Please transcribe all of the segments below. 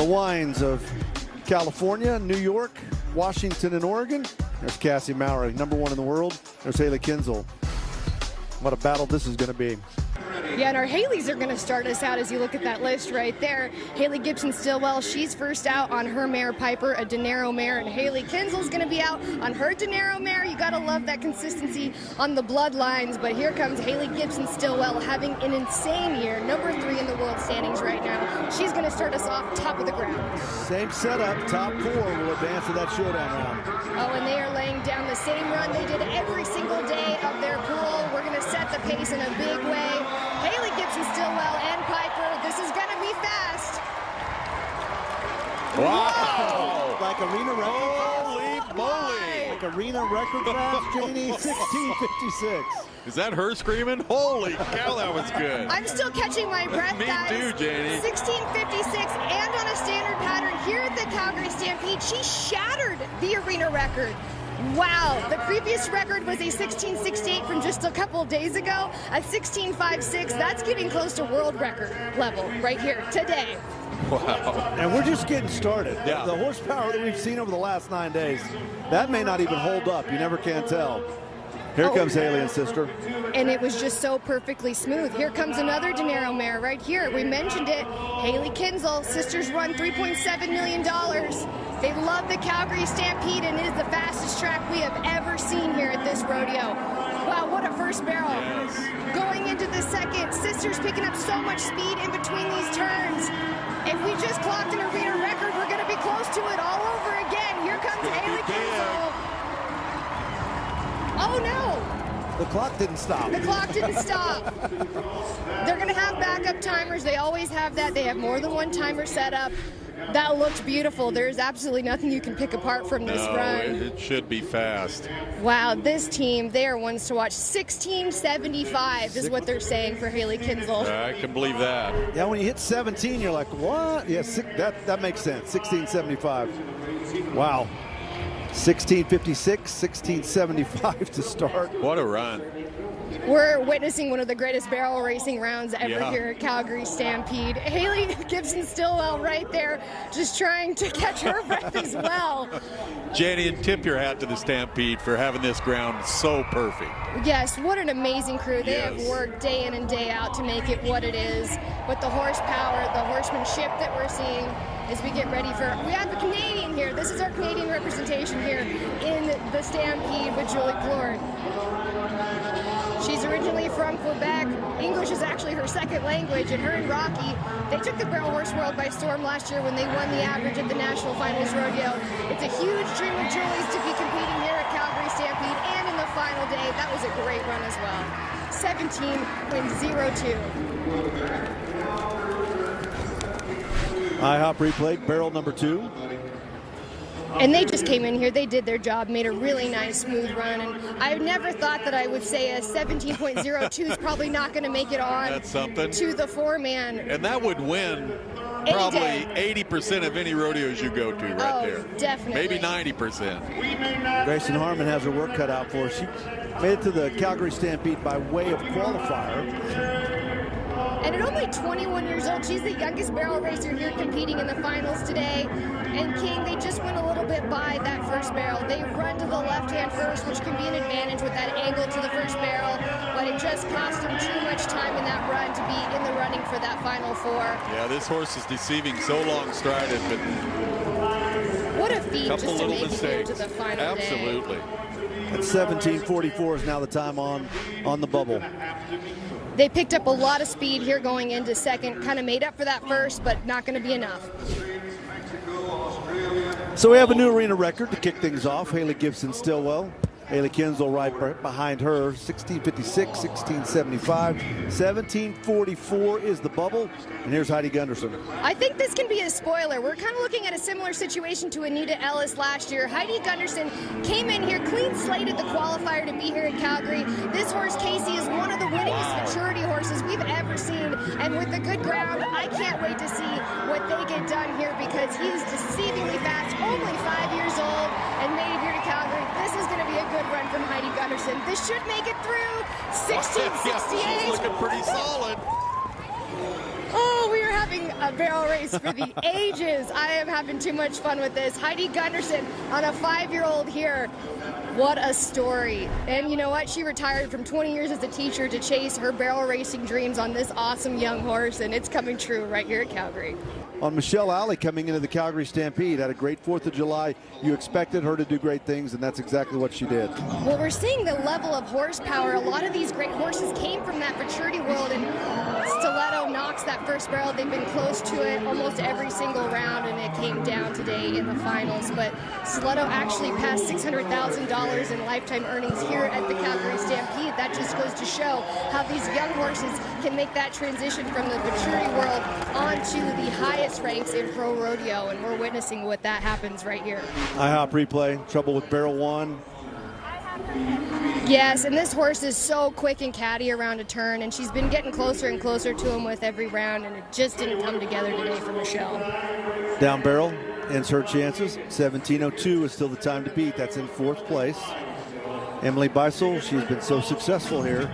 wines of California, New York, Washington, and Oregon. There's Cassie Maury, #1 in the world. There's Haley Kinsel. What a battle this is going to be. Yeah, and our Haleys are going to start us out as you look at that list right there. Haley Gibson-Stillwell, she's first out on her mare Piper, a Dinero mare, and Haley Kinsel's going to be out on her Dinero mare. You got to love that consistency on the bloodlines, but here comes Haley Gibson-Stillwell having an insane year, #3 in the world standings right now. She's going to start us off top of the ground. Same setup, top 4 will advance to that showdown round. Oh, and they are laying down the same run they did every single day of their pool. We're going to set the pace in a big way. Haley Gibson-Stillwell and Piper, this is going to be fast. Wow! Like arena record. Holy moly! Like arena record fast, Janie, 16:56. Is that her screaming? Holy cow, that was good. I'm still catching my breath, guys. Me too, Janie. 16:56 and on a standard pattern here at the Calgary Stampede. She shattered the arena record. Wow, the previous record was a 16:68 from just a couple of days ago. At 16:56, that's getting close to world record level right here today. Wow. And we're just getting started. Yeah. The horsepower that we've seen over the last 9 days, that may not even hold up. You never can tell. Here comes Haley and sister. And it was just so perfectly smooth. Here comes another Dinero mare right here. We mentioned it. Haley Kinsel, sisters run $3.7 million. They love the Calgary Stampede, and it is the fastest track we have ever seen here at this rodeo. Wow, what a first barrel. Yes. Going into the second, sisters picking up so much speed in between these turns. If we just clocked an arena record, we're going to be close to it all over again. Here comes Haley Kinsel. Oh no! The clock didn't stop. The clock didn't stop. They're going to have backup timers. They always have that. They have more than one timer set up. That looked beautiful. There's absolutely nothing you can pick apart from this run. It should be fast. Wow, this team, they are ones to watch. 16:75 is what they're saying for Haley Kinsel. I can believe that. Yeah, when you hit 17, you're like, what? Yeah, that makes sense. 16:75. Wow. 16:56, 16:75 to start. What a run. We're witnessing one of the greatest barrel racing rounds ever here at Calgary Stampede. Haley Gibson-Stillwell right there, just trying to catch her breath as well. Janie, and tip your hat to the Stampede for having this ground so perfect. Yes, what an amazing crew. They have Yes. worked day in and day out to make it what it is. But the horsepower, the horsemanship that we're seeing as we get ready for, we have a Canadian here. This is our Canadian representation here in the Stampede with Julie Plord. She's originally from Quebec. English is actually her second language, and her and Rocky, they took the barrel horse world by storm last year when they won the average at the National Finals Rodeo. It's a huge dream of Julie's to be competing here at Calgary Stampede and in the final day. That was a great run as well. 17.02. IHOP replay, barrel #2. And they just came in here, they did their job, made a really nice, smooth run, and I never thought that I would say a 17.02 is probably not going to make it on That's something. to the 4-man. And that would win Any probably day. 80% of any rodeos you go to right there. Definitely. Maybe 90%. Grayson Harmon has her work cut out for her. She made it to the Calgary Stampede by way of qualifier. And at only 21 years old, she's the youngest barrel racer here competing in the finals today. And King, they just went a little bit by that first barrel. They run to the left-hand first, which can be an advantage with that angle to the first barrel, but it just cost them too much time in that run to be in the running for that final 4. Yeah, this horse is deceiving so long strided, but What a a feat couple just to little make it here mistakes. to the final Absolutely. At 17:44 is now the time on the bubble. day. They picked up a lot of speed here going into second, kind of made up for that first, but not going to be enough. So we have a new arena record to kick things off. Haley Gibson-Stillwell. Haley Kinsel right behind her, 16:56, 16:75, 17:44 is the bubble. And here's Heidi Gunderson. I think this can be a spoiler. We're kind of looking at a similar situation to Anita Ellis last year. Heidi Gunderson came in here, clean slated the qualifier to be here at Calgary. This horse, Casey, is one of the winningest maturity horses we've ever seen. And with the good ground, I can't wait to see what they get done here because he's deceivingly fast, only 5 years old, and made it here to Calgary. This is going to be a good run from Heidi Gunderson. This should make it through. 16:68. Yeah, she's looking pretty solid. Oh, we are having having a barrel race for the ages. I am having too much fun with this. Heidi Gunderson on a 5-year-old here. What a story. And you know what? She retired from 20 years as a teacher to chase her barrel racing dreams on this awesome young horse, and it's coming true right here at Calgary. On Michelle Alley coming into the Calgary Stampede, had a great 4th of July. You expected her to do great things, and that's exactly what she did. Well, we're seeing the level of horsepower. A lot of these great horses came from that maturity world, and Stiletto knocks that first barrel. They've been close to it almost every single round, and it came down today in the finals. But Stiletto actually passed $600,000 in lifetime earnings here at the Calgary Stampede. That just goes to show how these young horses can make that transition from the maturity world onto the highest ranks in pro rodeo, and we're witnessing what that happens right here. IHOP replay, trouble with barrel 1. Yes, and this horse is so quick and catty around a turn, and she's been getting closer and closer to him with every round, and it just didn't come together today for Michelle. Down barrel ends her chances. 17:02 is still the time to beat. That's in 4th place. Emily Beisel, she's been so successful here.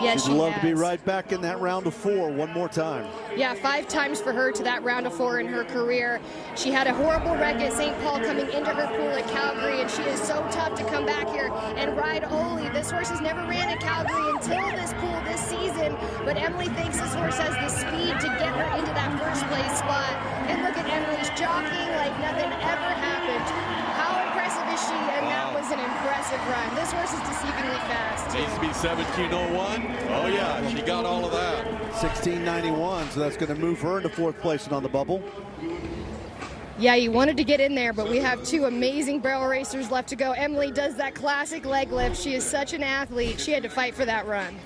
Yes, she'd love to be right back in that round of 4 one more time. Yeah, 5 times for her to that round of 4 in her career. She had a horrible wreck at St. Paul coming into her pool at Calgary, and she is so tough to come back here and ride Ole. This horse has never ran at Calgary until this pool this season, but Emily thinks this horse has the speed to get her into that first place spot. And look at Emily's jockeying like nothing ever happened. How impressive is she? And that was an impressive run. This horse is deceivingly fast, too. Needs to be 17:01. Oh yeah, she got all of that. 16:91, so that's going to move her into 4th place and on the bubble. Yeah, you wanted to get in there, but we have 2 amazing barrel racers left to go. Emily does that classic leg lift. She is such an athlete. She had to fight for that run.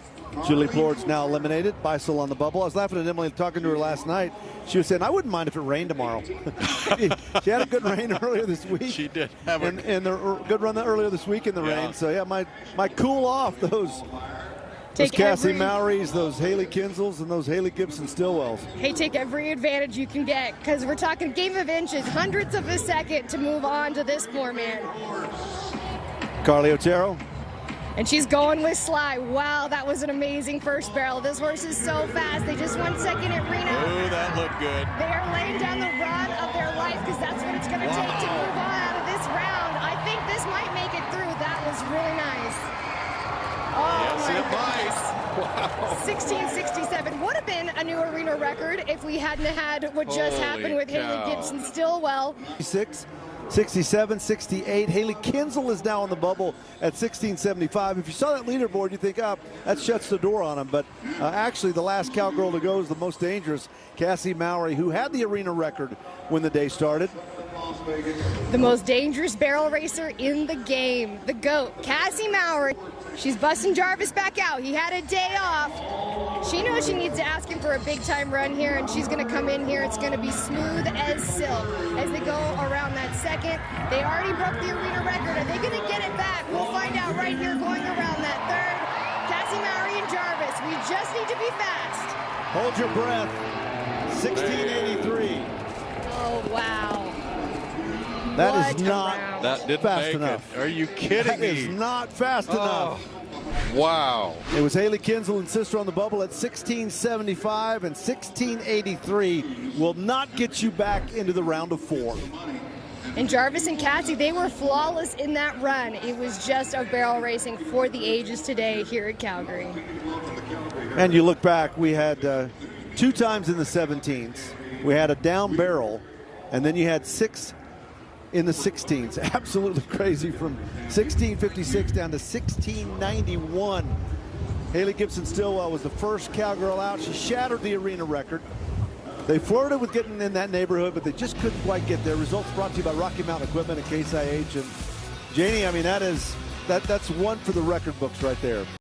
Julie Plourd's now eliminated. Beisel on the bubble. I was laughing at Emily talking to her last night. She was saying, I wouldn't mind if it rained tomorrow. She had a good rain earlier this week. She did have and the good run earlier this week in the rain. So yeah, might cool off those Cassie Mowrys, those Haley Kinsels, and those Haley Gibson Stillwells. Hey, take every advantage you can get, because we're talking game of inches, hundredths of a second to move on to this poor man. Carly Otero. And she's going with Sly. Wow, that was an amazing first barrel. This horse is so fast. They just won second at Reno. Oh, that looked good. They are laying down the run of their life, because that's what it's going to take to move on out of this round. I think this might make it through. That was really nice. Oh, yes, it might. Wow. 16:67 would have been a new arena record if we hadn't had what just happened with Haley Gibson Stillwell. 67, 68. Haley Kinsel is now on the bubble at 16:75. If you saw that leaderboard, you think, that shuts the door on him. But actually, the last cowgirl to go is the most dangerous, Cassie Mowry, who had the arena record when the day started. The most dangerous barrel racer in the game, the GOAT, Cassie Mowry. She's busting Jarvis back out. He had a day off. She knows she needs to ask him for a big-time run here, and she's going to come in here. It's going to be smooth as silk as they go around that second. They already broke the arena record. Are they going to get it back? We'll find out right here going around that third. Cassie Mowry and Jarvis, we just need to be fast. Hold your breath. 16:83. Oh, wow. That is not fast enough. Are you kidding me? That is not fast enough. Wow. It was Haley Kinsel and sister on the bubble at 16:75, and 16:83 will not get you back into the round of 4. And Jarvis and Cassie, they were flawless in that run. It was just a barrel racing for the ages today here at Calgary. And you look back, we had 2 times in the 17s. We had a down barrel, and then you had 6 in the 16s. Absolutely crazy, from 16:56 down to 16:91. Haley Gibson Stillwell was the first cowgirl out. She shattered the arena record. They flirted with getting in that neighborhood, but they just couldn't quite get there. Results brought to you by Rocky Mountain Equipment and Case IH. And Janie, I mean, that's one for the record books right there.